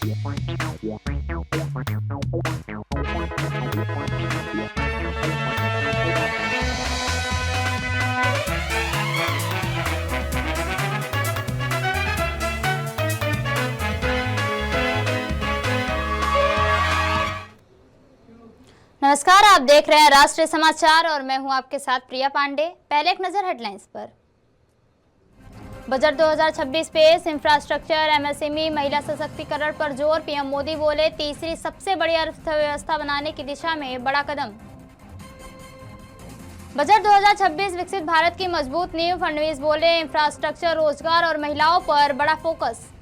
नमस्कार, आप देख रहे हैं राष्ट्रीय समाचार और मैं हूं आपके साथ प्रिया पांडे। पहले एक नजर हेडलाइंस पर। बजट 2026 पेश, इंफ्रास्ट्रक्चर, एमएसएमई, महिला सशक्तिकरण पर जोर। पीएम मोदी बोले, तीसरी सबसे बड़ी अर्थव्यवस्था बनाने की दिशा में बड़ा कदम। बजट 2026 विकसित भारत की मजबूत नींव। फडणवीस बोले, इंफ्रास्ट्रक्चर, रोजगार और महिलाओं पर बड़ा फोकस।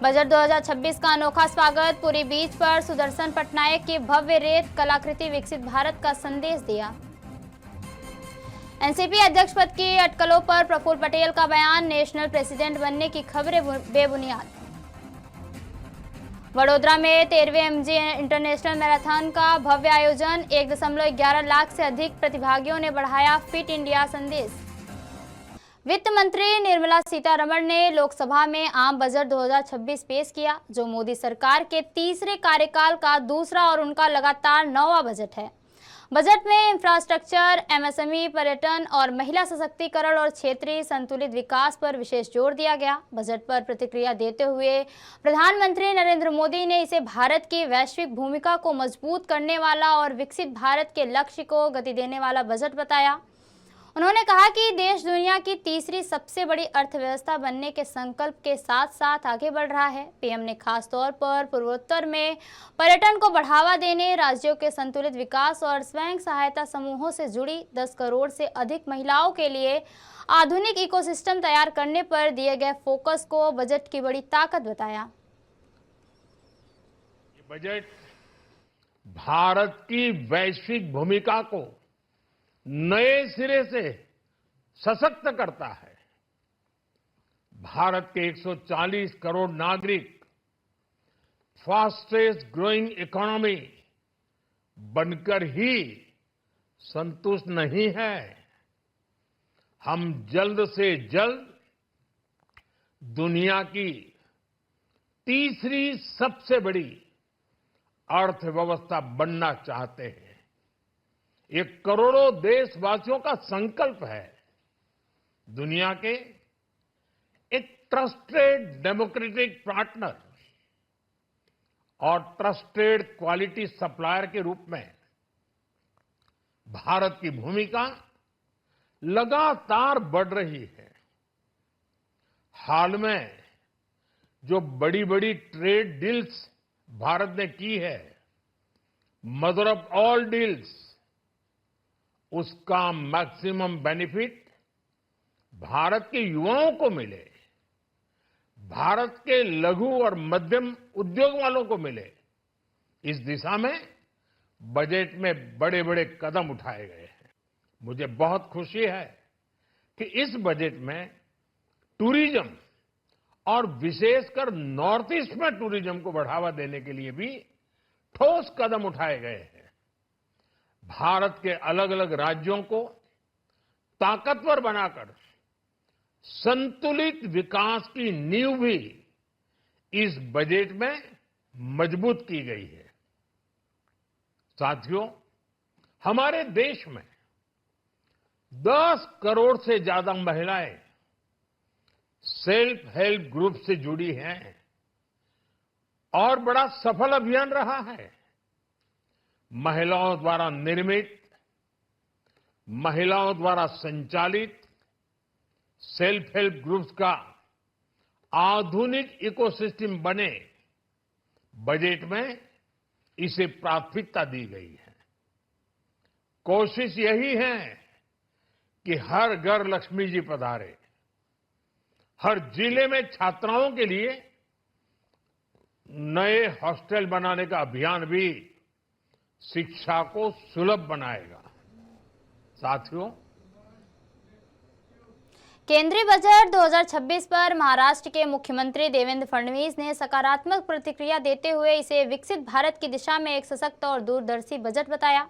बजट 2026 का अनोखा स्वागत। पुरी बीच पर सुदर्शन पटनायक की भव्य रेत कलाकृति विकसित भारत का संदेश दिया। एनसीपी अध्यक्ष पद की अटकलों पर प्रफुल्ल पटेल का बयान। नेशनल प्रेसिडेंट बनने की खबरें बेबुनियाद। वडोदरा में 13वें एमजी इंटरनेशनल मैराथन का भव्य आयोजन। 1.11 लाख से अधिक प्रतिभागियों ने बढ़ाया फिट इंडिया संदेश। वित्त मंत्री निर्मला सीतारमण ने लोकसभा में आम बजट 2026 पेश किया, जो मोदी सरकार के तीसरे कार्यकाल का दूसरा और उनका लगातार 9वां बजट है। बजट में इंफ्रास्ट्रक्चर, एमएसएमई, पर्यटन और महिला सशक्तिकरण और क्षेत्रीय संतुलित विकास पर विशेष जोर दिया गया। बजट पर प्रतिक्रिया देते हुए प्रधानमंत्री नरेंद्र मोदी ने इसे भारत की वैश्विक भूमिका को मजबूत करने वाला और विकसित भारत के लक्ष्य को गति देने वाला बजट बताया। उन्होंने कहा कि देश दुनिया की तीसरी सबसे बड़ी अर्थव्यवस्था बनने के संकल्प के साथ साथ आगे बढ़ रहा है। पीएम ने खास तौर पर पूर्वोत्तर में पर्यटन को बढ़ावा देने, राज्यों के संतुलित विकास और स्वयं सहायता समूहों से जुड़ी 10 करोड़ से अधिक महिलाओं के लिए आधुनिक इकोसिस्टम तैयार करने पर दिए गए फोकस को बजट की बड़ी ताकत बताया। बजट भारत की वैश्विक भूमिका को नए सिरे से सशक्त करता है। भारत के 140 करोड़ नागरिक फास्टेस्ट ग्रोइंग इकोनॉमी बनकर ही संतुष्ट नहीं है। हम जल्द से जल्द दुनिया की तीसरी सबसे बड़ी अर्थव्यवस्था बनना चाहते हैं। ये करोड़ों देशवासियों का संकल्प है। दुनिया के एक ट्रस्टेड डेमोक्रेटिक पार्टनर और ट्रस्टेड क्वालिटी सप्लायर के रूप में भारत की भूमिका लगातार बढ़ रही है। हाल में जो बड़ी बड़ी ट्रेड डील्स भारत ने की है, मदर ऑफ ऑल डील्स, उसका मैक्सिमम बेनिफिट भारत के युवाओं को मिले, भारत के लघु और मध्यम उद्योग वालों को मिले। इस दिशा में बजट में बड़े बड़े कदम उठाए गए हैं। मुझे बहुत खुशी है कि इस बजट में टूरिज्म और विशेषकर नॉर्थ ईस्ट में टूरिज्म को बढ़ावा देने के लिए भी ठोस कदम उठाए गए हैं। भारत के अलग अलग राज्यों को ताकतवर बनाकर संतुलित विकास की नींव भी इस बजट में मजबूत की गई है। साथियों, हमारे देश में 10 करोड़ से ज्यादा महिलाएं सेल्फ हेल्प ग्रुप से जुड़ी हैं और बड़ा सफल अभियान रहा है। महिलाओं द्वारा निर्मित, महिलाओं द्वारा संचालित सेल्फ हेल्प ग्रुप्स का आधुनिक इकोसिस्टम बने, बजट में इसे प्राथमिकता दी गई है। कोशिश यही है कि हर घर लक्ष्मी जी पधारे। हर जिले में छात्राओं के लिए नए हॉस्टल बनाने का अभियान भी शिक्षा को सुलभ बनाएगा। साथियों, केंद्रीय बजट 2026 पर महाराष्ट्र के मुख्यमंत्री देवेंद्र फडणवीस ने सकारात्मक प्रतिक्रिया देते हुए इसे विकसित भारत की दिशा में एक सशक्त और दूरदर्शी बजट बताया।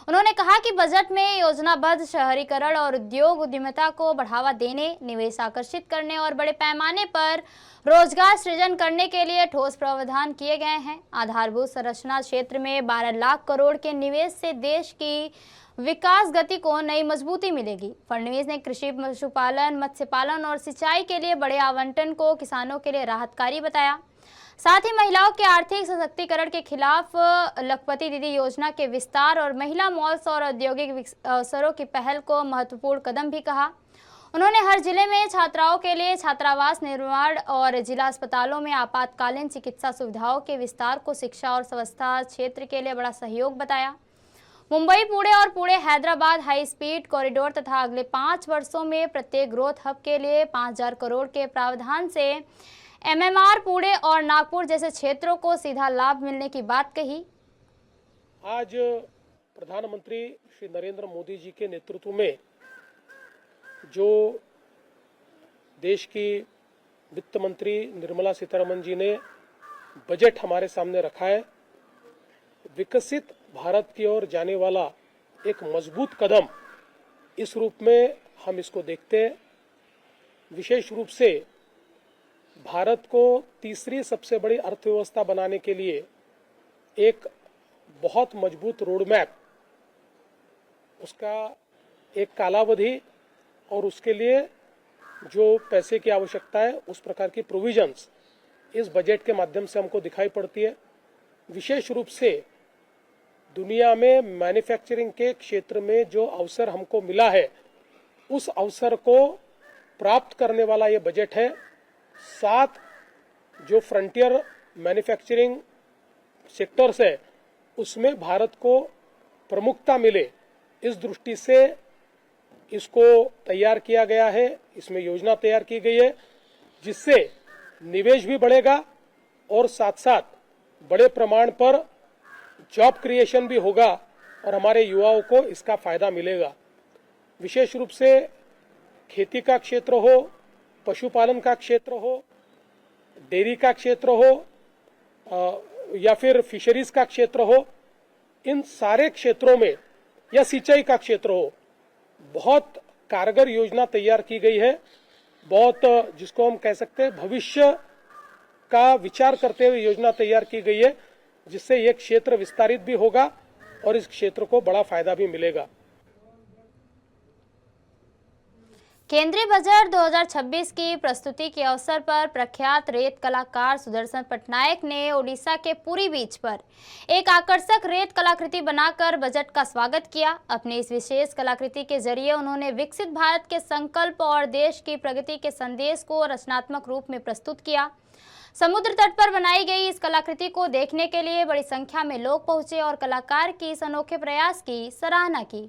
उन्होंने कहा कि बजट में योजनाबद्ध शहरीकरण और उद्योग उद्यमिता को बढ़ावा देने, निवेश आकर्षित करने और बड़े पैमाने पर रोजगार सृजन करने के लिए ठोस प्रावधान किए गए हैं। आधारभूत संरचना क्षेत्र में 12 लाख करोड़ के निवेश से देश की विकास गति को नई मजबूती मिलेगी। फडणवीस ने कृषि, पशुपालन, मत्स्य पालन और सिंचाई के लिए बड़े आवंटन को किसानों के लिए राहतकारी बताया। साथ ही महिलाओं के आर्थिक सशक्तिकरण के खिलाफ लखपति दीदी योजना के विस्तार और महिला मॉल्स और औद्योगिक अवसरों की पहल को महत्वपूर्ण कदम भी कहा। उन्होंने हर जिले में छात्राओं के लिए छात्रावास निर्माण और जिला अस्पतालों में आपातकालीन चिकित्सा सुविधाओं के विस्तार को शिक्षा और स्वास्थ्य क्षेत्र के लिए बड़ा सहयोग बताया। मुंबई, पुणे और Pune Hyderabad high speed corridor तथा अगले 5 वर्षों में प्रत्येक ग्रोथ हब के लिए 5000 करोड़ के प्रावधान से MMR, पुणे और नागपुर जैसे क्षेत्रों को सीधा लाभ मिलने की बात कही। आज प्रधानमंत्री श्री नरेंद्र मोदी जी के नेतृत्व में जो देश की वित्त मंत्री निर्मला सीतारमण जी ने बजट हमारे सामने रखा है, विकसित भारत की ओर जाने वाला एक मजबूत कदम, इस रूप में हम इसको देखते हैं। विशेष रूप से भारत को तीसरी सबसे बड़ी अर्थव्यवस्था बनाने के लिए एक बहुत मजबूत रोड मैप, उसका एक कालावधि और उसके लिए जो पैसे की आवश्यकता है, उस प्रकार की प्रोविजंस इस बजट के माध्यम से हमको दिखाई पड़ती है। विशेष रूप से दुनिया में मैन्युफैक्चरिंग के क्षेत्र में जो अवसर हमको मिला है, उस अवसर को प्राप्त करने वाला ये बजट है। 7 जो फ्रंटियर मैन्युफैक्चरिंग सेक्टर्स है, उसमें भारत को प्रमुखता मिले, इस दृष्टि से इसको तैयार किया गया है। इसमें योजना तैयार की गई है जिससे निवेश भी बढ़ेगा और साथ साथ बड़े प्रमाण पर जॉब क्रिएशन भी होगा और हमारे युवाओं को इसका फायदा मिलेगा। विशेष रूप से खेती का क्षेत्र हो, पशुपालन का क्षेत्र हो, डेयरी का क्षेत्र हो या फिर फिशरीज का क्षेत्र हो, इन सारे क्षेत्रों में या सिंचाई का क्षेत्र हो, बहुत कारगर योजना तैयार की गई है। बहुत जिसको हम कह सकते हैं भविष्य का विचार करते हुए योजना तैयार की गई है, जिससे ये क्षेत्र विस्तारित भी होगा और इस क्षेत्र को बड़ा फायदा भी मिलेगा। केंद्रीय बजट 2026 की प्रस्तुति के अवसर पर प्रख्यात रेत कलाकार सुदर्शन पटनायक ने ओडिशा के पुरी बीच पर एक आकर्षक रेत कलाकृति बनाकर बजट का स्वागत किया। अपनी इस विशेष कलाकृति के जरिए उन्होंने विकसित भारत के संकल्प और देश की प्रगति के संदेश को रचनात्मक रूप में प्रस्तुत किया। समुद्र तट पर बनाई गई इस कलाकृति को देखने के लिए बड़ी संख्या में लोग पहुंचे और कलाकार की इस अनोखे प्रयास की सराहना की।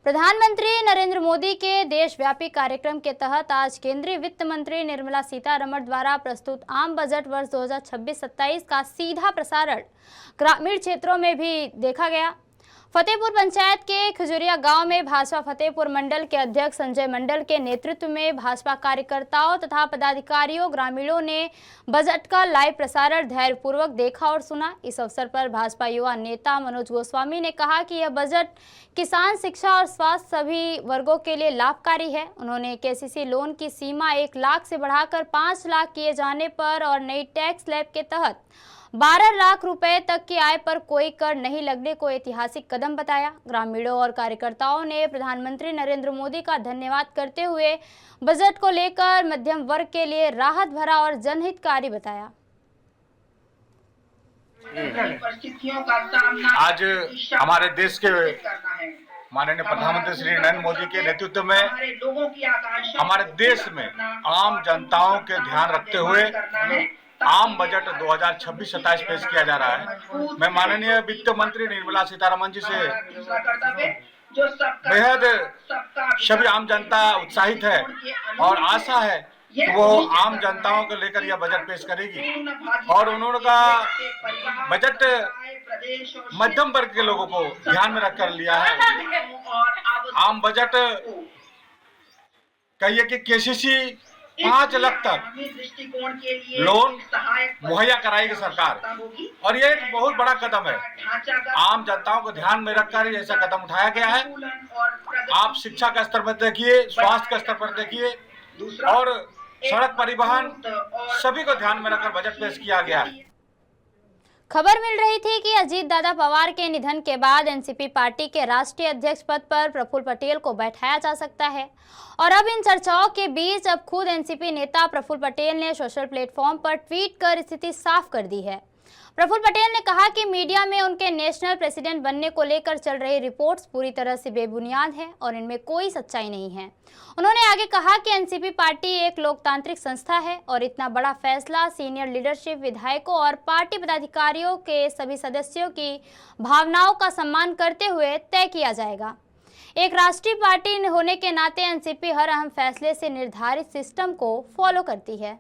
प्रधानमंत्री नरेंद्र मोदी के देशव्यापी कार्यक्रम के तहत आज केंद्रीय वित्त मंत्री निर्मला सीतारमण द्वारा प्रस्तुत आम बजट वर्ष 2026-27 का सीधा प्रसारण ग्रामीण क्षेत्रों में भी देखा गया। फतेहपुर पंचायत के खजुरिया गांव में भाजपा फतेहपुर मंडल के अध्यक्ष संजय मंडल के नेतृत्व में भाजपा कार्यकर्ताओं तथा पदाधिकारियों ग्रामीणों ने बजट का लाइव प्रसारण धैर्यपूर्वक देखा और सुना। इस अवसर पर भाजपा युवा नेता मनोज गोस्वामी ने कहा कि यह बजट किसान, शिक्षा और स्वास्थ्य सभी वर्गों के लिए लाभकारी है। उन्होंने KCC लोन की सीमा 1 लाख से बढ़ाकर 5 लाख किए जाने पर और नई टैक्स स्लैब के तहत 12 लाख रुपए तक की आय पर कोई कर नहीं लगने को ऐतिहासिक कदम बताया। ग्रामीणों और कार्यकर्ताओं ने प्रधानमंत्री नरेंद्र मोदी का धन्यवाद करते हुए बजट को लेकर मध्यम वर्ग के लिए राहत भरा और जनहितकारी बताया। आज हमारे देश के माननीय प्रधानमंत्री श्री नरेंद्र मोदी के नेतृत्व में हमारे देश में आम जनताओं के ध्यान रखते हुए आम बजट 2026-27 पेश किया जा रहा है। मैं माननीय वित्त मंत्री निर्मला सीतारमण जी से बेहद सभी आम जनता उत्साहित है और आशा है कि वो आम जनताओं को लेकर यह बजट पेश करेगी और उन्होंने का बजट मध्यम वर्ग के लोगों को ध्यान में रखकर लिया है। आम बजट कहिए कि KCC 5 लाख तक लोन मुहैया कराएगी सरकार, और ये एक बहुत बड़ा कदम है। आम जनताओं को ध्यान में रखकर ऐसा कदम उठाया गया है। आप शिक्षा का स्तर पर देखिए, स्वास्थ्य का स्तर पर देखिए, और सड़क परिवहन सभी को ध्यान में रखकर बजट पेश किया गया है। खबर मिल रही थी कि अजीत दादा पवार के निधन के बाद एनसीपी पार्टी के राष्ट्रीय अध्यक्ष पद पर प्रफुल्ल पटेल को बैठाया जा सकता है, और अब इन चर्चाओं के बीच अब खुद एनसीपी नेता प्रफुल्ल पटेल ने सोशल प्लेटफॉर्म पर ट्वीट कर स्थिति साफ कर दी है। प्रफुल्ल पटेल ने कहा कि मीडिया में उनके नेशनल प्रेसिडेंट बनने को लेकर चल रही रिपोर्ट्स पूरी तरह से बेबुनियाद है और इनमें कोई सच्चाई नहीं है। उन्होंने आगे कहा कि एनसीपी पार्टी एक लोकतांत्रिक संस्था है और इतना बड़ा फैसला सीनियर लीडरशिप, विधायकों और पार्टी पदाधिकारियों के सभी सदस्यों की भावनाओं का सम्मान करते हुए तय किया जाएगा। एक राष्ट्रीय पार्टी होने के नाते एनसीपी हर अहम फैसले से निर्धारित सिस्टम को फॉलो करती है।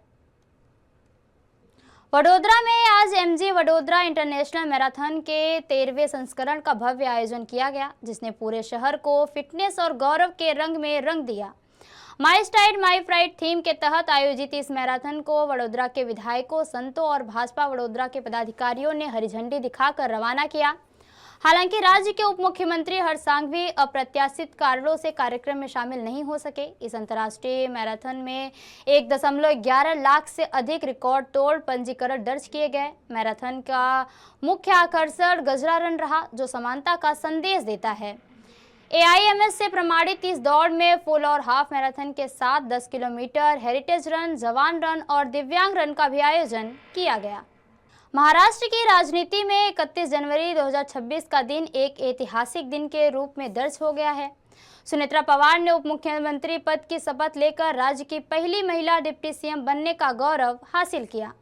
वडोदरा में आज एमजी वडोदरा इंटरनेशनल मैराथन के 13वें संस्करण का भव्य आयोजन किया गया, जिसने पूरे शहर को फिटनेस और गौरव के रंग में रंग दिया। My style my pride theme के तहत आयोजित इस मैराथन को वडोदरा के विधायकों, संतों और भाजपा वडोदरा के पदाधिकारियों ने हरी झंडी दिखाकर रवाना किया। हालांकि राज्य के उप मुख्यमंत्री हर्ष सांघवी अप्रत्याशित कारणों से कार्यक्रम में शामिल नहीं हो सके। इस अंतर्राष्ट्रीय मैराथन में 1.11 लाख से अधिक रिकॉर्ड तोड़ पंजीकरण दर्ज किए गए। मैराथन का मुख्य आकर्षण गजरा रन रहा, जो समानता का संदेश देता है। AIMS से प्रमाणित इस दौड़ में फुल और हाफ मैराथन के साथ 10 किलोमीटर हेरिटेज रन, जवान रन और दिव्यांग रन का भी आयोजन किया गया। महाराष्ट्र की राजनीति में 31 जनवरी 2026 का दिन एक ऐतिहासिक दिन के रूप में दर्ज हो गया है। सुनेत्रा पवार ने उप मुख्यमंत्री पद की शपथ लेकर राज्य की पहली महिला डिप्टी सीएम बनने का गौरव हासिल किया।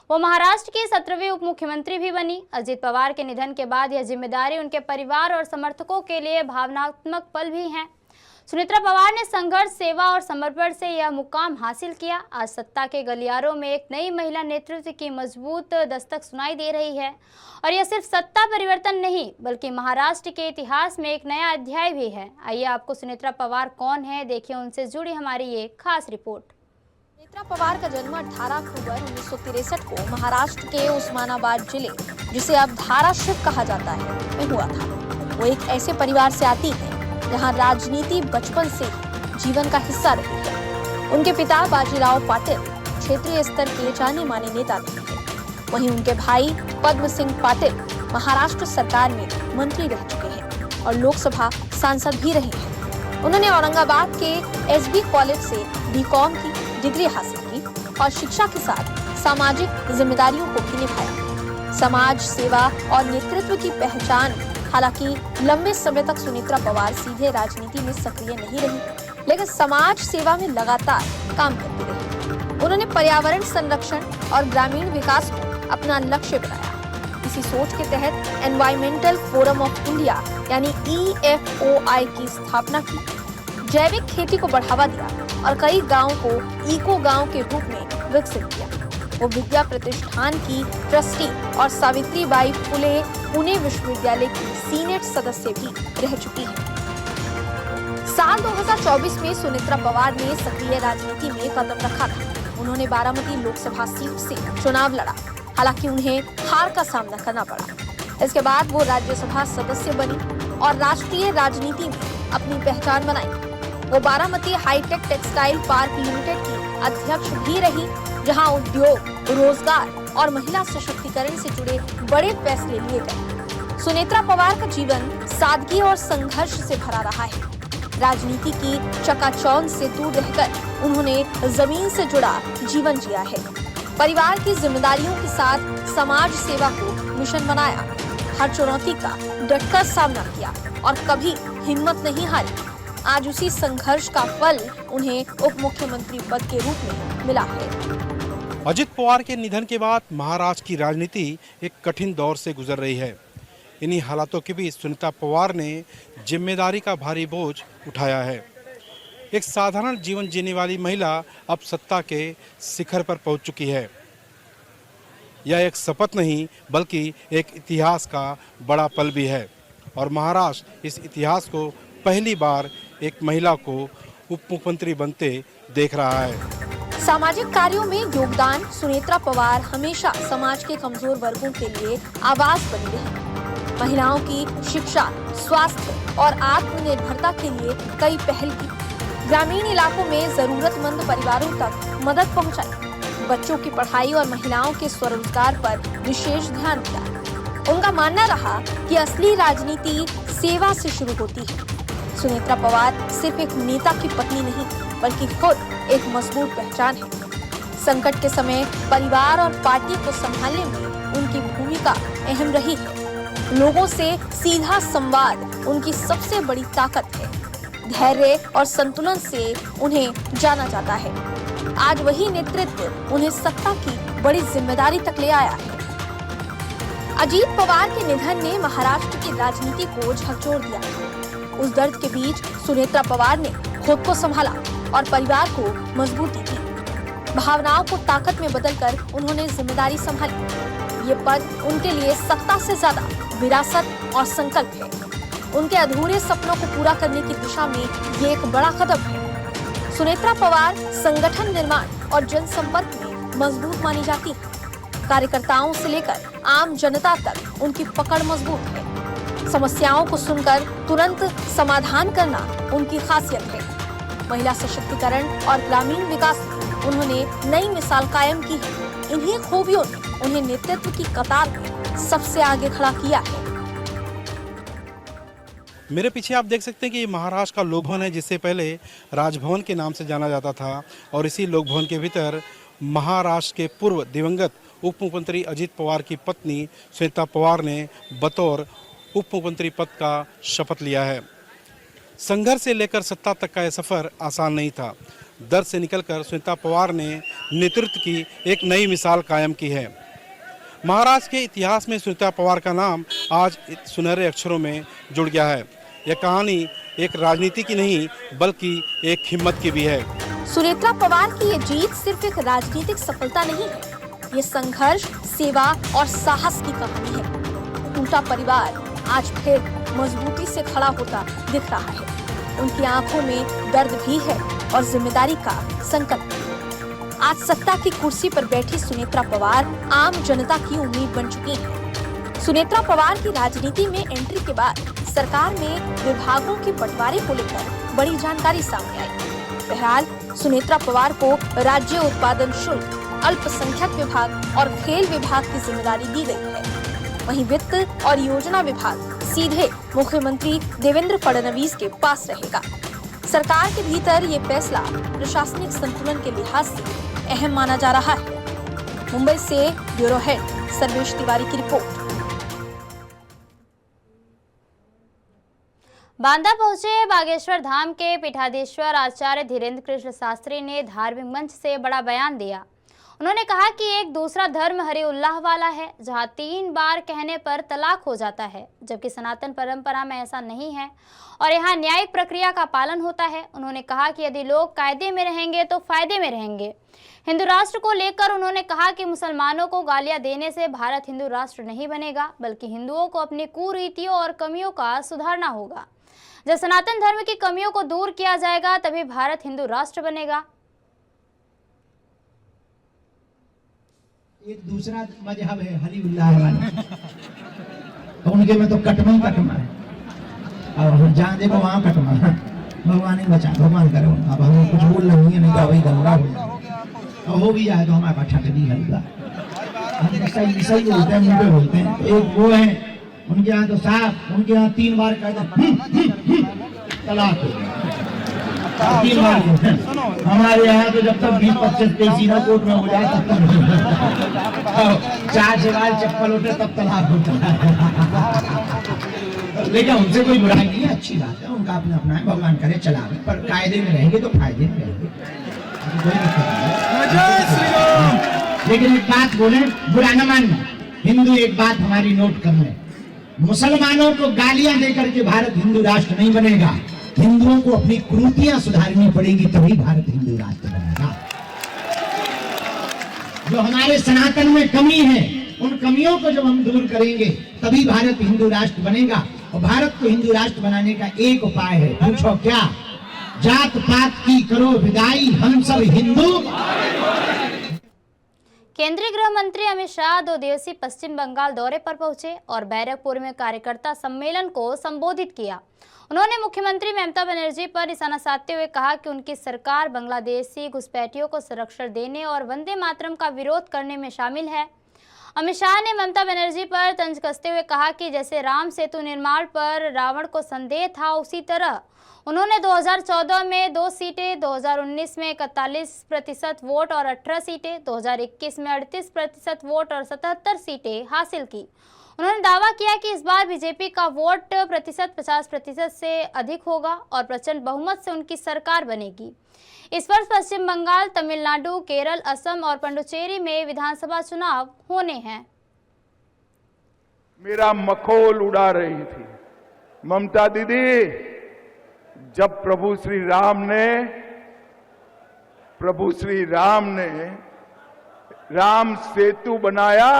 वो महाराष्ट्र की 17वीं उप मुख्यमंत्री भी बनी। अजीत पवार के निधन के बाद यह जिम्मेदारी उनके परिवार और समर्थकों के लिए भावनात्मक पल भी है। सुनेत्रा पवार ने संघर्ष, सेवा और समर्पण से यह मुकाम हासिल किया। आज सत्ता के गलियारों में एक नई महिला नेतृत्व की मजबूत दस्तक सुनाई दे रही है, और यह सिर्फ सत्ता परिवर्तन नहीं बल्कि महाराष्ट्र के इतिहास में एक नया अध्याय भी है। आइए आपको सुनेत्रा पवार कौन है, देखिए उनसे जुड़ी हमारी ये खास रिपोर्ट। सुनेत्रा पवार का जन्म 18 अक्टूबर 1963 को महाराष्ट्र के उस्मानाबाद जिले, जिसे अब धाराशिव कहा जाता है, में हुआ था। वो एक ऐसे परिवार से आती है जहां राजनीति बचपन से जीवन का हिस्सा रही है। उनके पिता बाजीराव पाटिल क्षेत्रीय स्तर के जाने माने नेता थे। वहीं उनके भाई पद्म सिंह पाटिल महाराष्ट्र सरकार में मंत्री रह चुके हैं और लोकसभा सांसद भी रहे हैं। उन्होंने औरंगाबाद के SB कॉलेज से BCom की डिग्री हासिल की और शिक्षा के साथ सामाजिक जिम्मेदारियों को भी निभाया। समाज सेवा और नेतृत्व की पहचान। हालांकि लंबे समय तक सुनेत्रा पवार सीधे राजनीति में सक्रिय नहीं रही, लेकिन समाज सेवा में लगातार काम करती रही। उन्होंने पर्यावरण संरक्षण और ग्रामीण विकास को अपना लक्ष्य बनाया। इसी सोच के तहत एनवायरमेंटल फोरम ऑफ इंडिया यानी EFOI की स्थापना की, जैविक खेती को बढ़ावा दिया और कई गाँव को इको गाँव के रूप में विकसित किया। वो विद्या प्रतिष्ठान की ट्रस्टी और सावित्रीबाई फुले पुणे विश्वविद्यालय की सीनेट सदस्य भी रह चुकी हैं। साल 2024 में सुनेत्रा पवार ने सक्रिय राजनीति में कदम रखा था। उन्होंने बारामती लोकसभा सीट से चुनाव लड़ा, हालांकि उन्हें हार का सामना करना पड़ा। इसके बाद वो राज्यसभा सदस्य बनी और राष्ट्रीय राजनीति में अपनी पहचान बनाई। वो Baramati hi tech textile park limited की अध्यक्ष भी रही, जहां उद्योग, रोजगार और महिला सशक्तिकरण से जुड़े बड़े फैसले लिए गए। सुनेत्रा पवार का जीवन सादगी और संघर्ष से भरा रहा है। राजनीति की चकाचौंध से दूर रहकर उन्होंने जमीन से जुड़ा जीवन जिया है। परिवार की जिम्मेदारियों के साथ समाज सेवा को मिशन बनाया। हर चुनौती का डटकर सामना किया और कभी हिम्मत नहीं हारी। आज उसी संघर्ष का फल उन्हें उप मुख्यमंत्री पद के रूप में मिला है। अजित पवार के निधन के बाद महाराष्ट्र की राजनीति एक कठिन दौर से गुजर रही है। इन्हीं हालातों के बीच सुनीता पवार ने जिम्मेदारी का भारी बोझ उठाया है। एक साधारण जीवन जीने वाली महिला अब सत्ता के शिखर पर पहुंच चुकी है। यह एक शपथ नहीं बल्कि एक इतिहास का बड़ा पल भी है, और महाराष्ट्र इस इतिहास को पहली बार एक महिला को उप मुख्यमंत्री बनते देख रहा है। सामाजिक कार्यों में योगदान सुनेत्रा पवार हमेशा समाज के कमजोर वर्गों के लिए आवाज बनी रही। महिलाओं की शिक्षा, स्वास्थ्य और आत्मनिर्भरता के लिए कई पहल की। ग्रामीण इलाकों में जरूरतमंद परिवारों तक मदद पहुंचाई। बच्चों की पढ़ाई और महिलाओं के स्वरोजगार पर विशेष ध्यान दिया। उनका मानना रहा कि असली राजनीति सेवा से शुरू होती है। सुनेत्रा पवार सिर्फ एक नेता की पत्नी नहीं, बल्कि खुद एक मजबूत पहचान है। संकट के समय परिवार और पार्टी को संभालने में उनकी भूमिका अहम रही है। लोगों से सीधा संवाद उनकी सबसे बड़ी ताकत है। धैर्य और संतुलन से उन्हें जाना जाता है। आज वही नेतृत्व उन्हें सत्ता की बड़ी जिम्मेदारी तक ले आया है। अजीत पवार के निधन ने महाराष्ट्र की राजनीति को झकझोर दिया। उस दर्द के बीच सुनेत्रा पवार ने खुद को संभाला और परिवार को मजबूती दी। भावनाओं को ताकत में बदलकर उन्होंने जिम्मेदारी संभाली। ये पद उनके लिए सत्ता से ज्यादा विरासत और संकल्प है। उनके अधूरे सपनों को पूरा करने की दिशा में ये एक बड़ा कदम है। सुनेत्रा पवार संगठन निर्माण और जनसंपर्क में मजबूत मानी जाती है। कार्यकर्ताओं से लेकर आम जनता तक उनकी पकड़ मजबूत है। समस्याओं को सुनकर तुरंत समाधान करना उनकी खासियत है। महिला सशक्तिकरण और ग्रामीण विकास में उन्होंने नई मिसाल कायम की है। इन्हीं खूबियों ने उन्हें नेतृत्व की कतार में सबसे आगे खड़ा किया है। मेरे पीछे आप देख सकते हैं कि ये महाराष्ट्र का लोक भवन है, जिससे पहले राजभवन के नाम से जाना जाता था। और इसी लोक भवन के भीतर महाराष्ट्र के पूर्व दिवंगत उप मुख्यमंत्री अजीत पवार की पत्नी सुनेत्रा पवार ने बतौर उप मुख्यमंत्री पद का शपथ लिया है। संघर्ष से लेकर सत्ता तक का यह सफर आसान नहीं था। दर्द से निकलकर सुनेत्रा पवार ने नेतृत्व की एक नई मिसाल कायम की है। महाराष्ट्र के इतिहास में सुनेत्रा पवार का नाम आज सुनहरे अक्षरों में जुड़ गया है। यह कहानी एक राजनीति की नहीं, बल्कि एक हिम्मत की भी है। सुनेत्रा पवार की ये जीत सिर्फ एक राजनीतिक सफलता नहीं है, ये संघर्ष, सेवा और साहस की कहानी है। टूटा परिवार आज फिर मजबूती से खड़ा होता दिख रहा है। उनकी आंखों में दर्द भी है और जिम्मेदारी का संकल्प भी। आज सत्ता की कुर्सी पर बैठी सुनेत्रा पवार आम जनता की उम्मीद बन चुकी है। सुनेत्रा पवार की राजनीति में एंट्री के बाद सरकार में विभागों के बंटवारे को लेकर बड़ी जानकारी सामने आई। बहरहाल सुनेत्रा पवार को राज्य उत्पादन शुल्क, अल्पसंख्यक विभाग और खेल विभाग की जिम्मेदारी दी गई है। वहीं वित्त और योजना विभाग सीधे मुख्यमंत्री देवेंद्र फडणवीस के पास रहेगा। सरकार के भीतर ये फैसला प्रशासनिक संतुलन के लिहाज से अहम माना जा रहा है। मुंबई से ब्यूरो हेड सर्वेश तिवारी की रिपोर्ट। बांदा पहुंचे बागेश्वर धाम के पीठाधीश्वर आचार्य धीरेन्द्र कृष्ण शास्त्री ने धार्मिक मंच से बड़ा बयान दिया। उन्होंने कहा कि एक दूसरा धर्म हरि उल्लाह वाला है, जहां 3 बार कहने पर तलाक हो जाता है, जबकि सनातन परंपरा में ऐसा नहीं है और यहाँ न्यायिक प्रक्रिया का पालन होता है। उन्होंने कहा कि यदि लोग कायदे में रहेंगे तो फायदे में रहेंगे। हिंदू राष्ट्र को लेकर उन्होंने कहा कि मुसलमानों को गालियां देने से भारत हिंदू राष्ट्र नहीं बनेगा, बल्कि हिंदुओं को अपनी कुरीतियों और कमियों का सुधारना होगा। जब सनातन धर्म की कमियों को दूर किया जाएगा, तभी भारत हिंदू राष्ट्र बनेगा। एक दूसरा मजहब है हरी उल्लाह वाला, उनके में तो कटमा ही कटमा है, और जहाँ देखो वहाँ कटमा। भगवान ही बचा, भगवान करे। अब हम कुछ बोल रहे हैं, नहीं तो वही गंगा हो जाए, और हो भी जाए तो हमारा ठटनी हल्का। हम सही बोलते हैं, मुंह पे बोलते हैं। तो एक वो है, उनके यहाँ तो साफ, उनके यहाँ 3 बार कहते तलाक हो गया। हमारे यहाँ तो जब तक 20-25 केसी ना कोर्ट में हो जाए तब तक 4 सवाल चप्पल उठे तब तलाक होता है। लेकिन उनसे कोई बुराई नहीं है, अच्छी बात है, उनका अपना अपना है, भगवान करे चलावे, पर कायदे में रहेंगे तो फायदे में रहेंगे, कोई दिक्कत नहीं। लेकिन एक बात बोले, बुरा न मानना, हिंदू एक बात हमारी नोट कर ले, मुसलमानों को गालियां देकर के भारत हिंदू राष्ट्र नहीं बनेगा। हिंदुओं को अपनी कुरीतियां सुधारनी पड़ेगी, तभी भारत हिंदू राष्ट्र बनेगा। जो हमारे सनातन में कमी है, उन कमियों को जब हम दूर करेंगे, तभी भारत हिंदू राष्ट्र बनेगा। और भारत को हिंदू राष्ट्र बनाने का एक उपाय है, पूछो क्या? जात पात की करो विदाई, हम सब हिंदू केंद्रीय गृह मंत्री अमित शाह 2 दिवसीय पश्चिम बंगाल दौरे पर पहुंचे और बैरकपुर में कार्यकर्ता सम्मेलन को संबोधित किया। उन्होंने मुख्यमंत्री ममता बनर्जी पर निशाना साधते हुए कहा कि उनकी सरकार बांग्लादेशी घुसपैठियों को संरक्षण देने और वंदे मातरम का विरोध करने में शामिल है। अमित शाह ने ममता बनर्जी पर तंज कसते हुए कहा कि जैसे राम सेतु निर्माण पर रावण को संदेह था, उसी तरह उन्होंने 2014 में 2 सीटें, 2019 में 41% वोट और 18 सीटें, 2021 में 38% वोट और 77 सीटें हासिल की। उन्होंने दावा किया कि इस बार बीजेपी का वोट प्रतिशत 50% से अधिक होगा और प्रचंड बहुमत से उनकी सरकार बनेगी। इस वर्ष पश्चिम बंगाल, तमिलनाडु, केरल, असम और पुडुचेरी में विधानसभा चुनाव होने हैं। मेरा मखौल उड़ा रही थी ममता दीदी, जब प्रभु श्री राम ने राम सेतु बनाया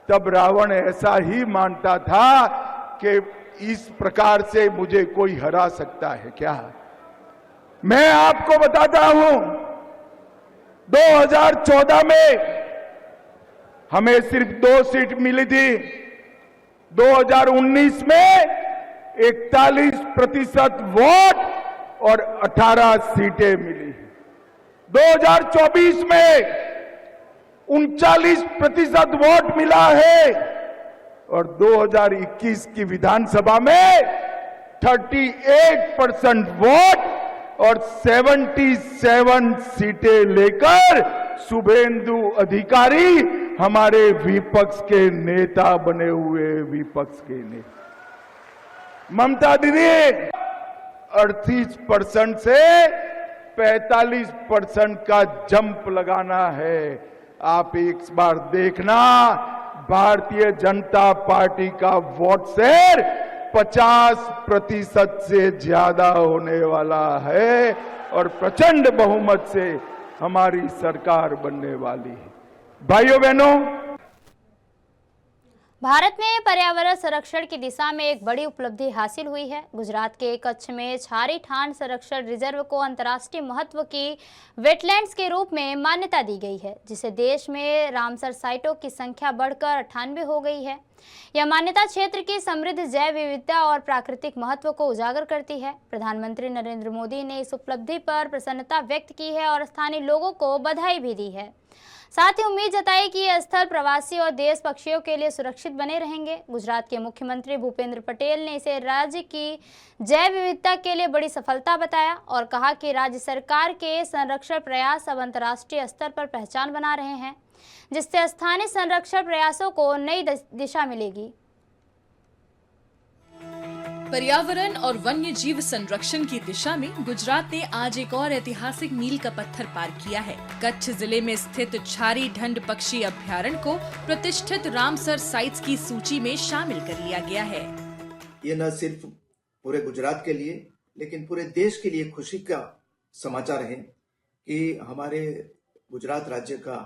तब रावण ऐसा ही मानता था कि इस प्रकार से मुझे कोई हरा सकता है क्या। मैं आपको बताता हूं 2014 में हमें सिर्फ 2 सीट मिली थी, 2019 में 41% वोट और 18 सीटें मिली। 2024 में 39% वोट मिला है और 2021 की विधानसभा में 38% वोट और 77 सीटें लेकर शुभेंदु अधिकारी हमारे विपक्ष के नेता बने हुए विपक्ष के नेता। ममता दीदी 38% से 45% का जंप लगाना है। आप एक बार देखना, भारतीय जनता पार्टी का वोट शेयर 50% से ज्यादा होने वाला है और प्रचंड बहुमत से हमारी सरकार बनने वाली है। भाइयों बहनों, भारत में पर्यावरण संरक्षण की दिशा में एक बड़ी उपलब्धि हासिल हुई है। गुजरात के कच्छ में छारी ठान संरक्षण रिजर्व को अंतर्राष्ट्रीय महत्व की वेटलैंड्स के रूप में मान्यता दी गई है, जिससे देश में रामसर साइटों की संख्या बढ़कर 98 हो गई है। यह मान्यता क्षेत्र की समृद्ध जैव विविधता और प्राकृतिक महत्व को उजागर करती है। प्रधानमंत्री नरेंद्र मोदी ने इस उपलब्धि पर प्रसन्नता व्यक्त की है और स्थानीय लोगों को बधाई भी दी है। साथ ही उम्मीद जताई कि यह स्थल प्रवासी और देश पक्षियों के लिए सुरक्षित बने रहेंगे। गुजरात के मुख्यमंत्री भूपेंद्र पटेल ने इसे राज्य की जैव विविधता के लिए बड़ी सफलता बताया और कहा कि राज्य सरकार के संरक्षण प्रयास अब अंतर्राष्ट्रीय स्तर पर पहचान बना रहे हैं, जिससे स्थानीय संरक्षण प्रयासों को नई दिशा मिलेगी। पर्यावरण और वन्य जीव संरक्षण की दिशा में गुजरात ने आज एक और ऐतिहासिक मील का पत्थर पार किया है। कच्छ जिले में स्थित छारी ढंड पक्षी अभ्यारण्य को प्रतिष्ठित रामसर साइट्स की सूची में शामिल कर लिया गया है। ये न सिर्फ पूरे गुजरात के लिए लेकिन पूरे देश के लिए खुशी का समाचार है कि हमारे गुजरात राज्य का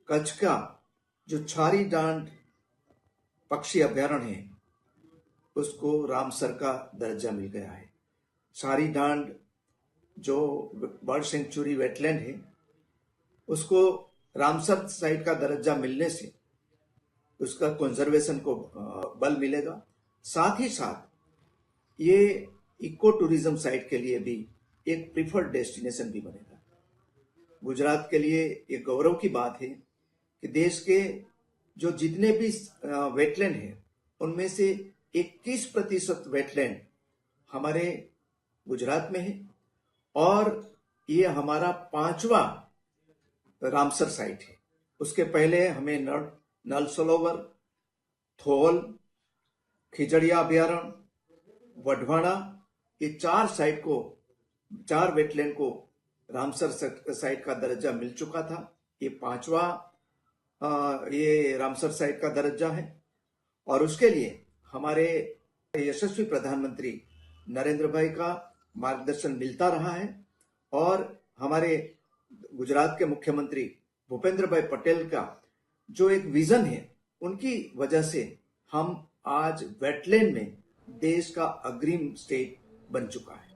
कच्छ का जो छारी ढंड पक्षी अभ्यारण्य है उसको रामसर का दर्जा मिल गया है। छारी ढंड जो बर्ड सेंचुरी वेटलैंड है उसको रामसर साइट का दर्जा मिलने से उसका कंजर्वेशन को बल मिलेगा। साथ ही साथ ये इको टूरिज्म साइट के लिए भी एक प्रिफर्ड डेस्टिनेशन भी बनेगा। गुजरात के लिए ये गौरव की बात है कि देश के जो जितने भी वेटलैंड है उनमें से 21% वेटलैंड हमारे गुजरात में है और ये हमारा 5वां रामसर साइट है। उसके पहले हमें नल सरोवर, थोल, खिजड़िया अभ्यारण्य, वढवाड़ा, ये 4 वेटलैंड को रामसर साइट का दर्जा मिल चुका था। ये 5वां ये रामसर साइट का दर्जा है और उसके लिए हमारे यशस्वी प्रधानमंत्री नरेंद्र भाई का मार्गदर्शन मिलता रहा है और हमारे गुजरात के मुख्यमंत्री भूपेंद्र भाई पटेल का जो एक विजन है उनकी वजह से हम आज वेटलैंड में देश का अग्रिम स्टेट बन चुका है।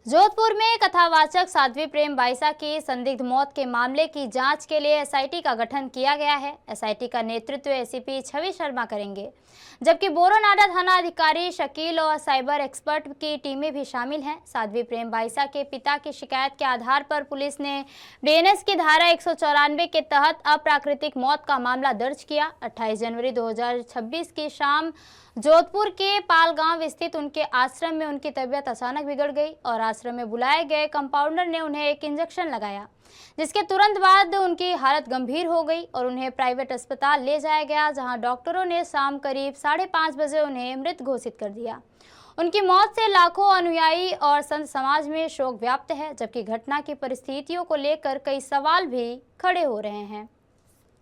जोधपुर में कथावाचक साध्वी प्रेम बाईसा की संदिग्ध मौत के मामले की जांच के लिए एसआईटी का गठन किया गया है। एसआईटी का नेतृत्व एसीपी छवि शर्मा करेंगे, जबकि बोरोनाडा थाना अधिकारी शकील और साइबर एक्सपर्ट की टीमें भी शामिल हैं। साध्वी प्रेम बाईसा के पिता की शिकायत के आधार पर पुलिस ने बीएनएस की धारा 194 के तहत अप्राकृतिक मौत का मामला दर्ज किया। 28 जनवरी 2026 की शाम जोधपुर के पालगांव स्थित उनके आश्रम में उनकी तबीयत अचानक बिगड़ गई और आश्रम में बुलाए गए कंपाउंडर ने उन्हें एक इंजेक्शन लगाया, जिसके तुरंत बाद उनकी हालत गंभीर हो गई और उन्हें प्राइवेट अस्पताल ले जाया गया, जहां डॉक्टरों ने शाम करीब 5:30 बजे उन्हें मृत घोषित कर दिया। उनकी मौत से लाखों अनुयायी और संत समाज में शोक व्याप्त है, जबकि घटना की परिस्थितियों को लेकर कई सवाल भी खड़े हो रहे हैं।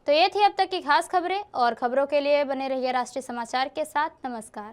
तो ये थी अब तक की खास खबरें, और खबरों के लिए बने रहिए राष्ट्रीय समाचार के साथ। नमस्कार।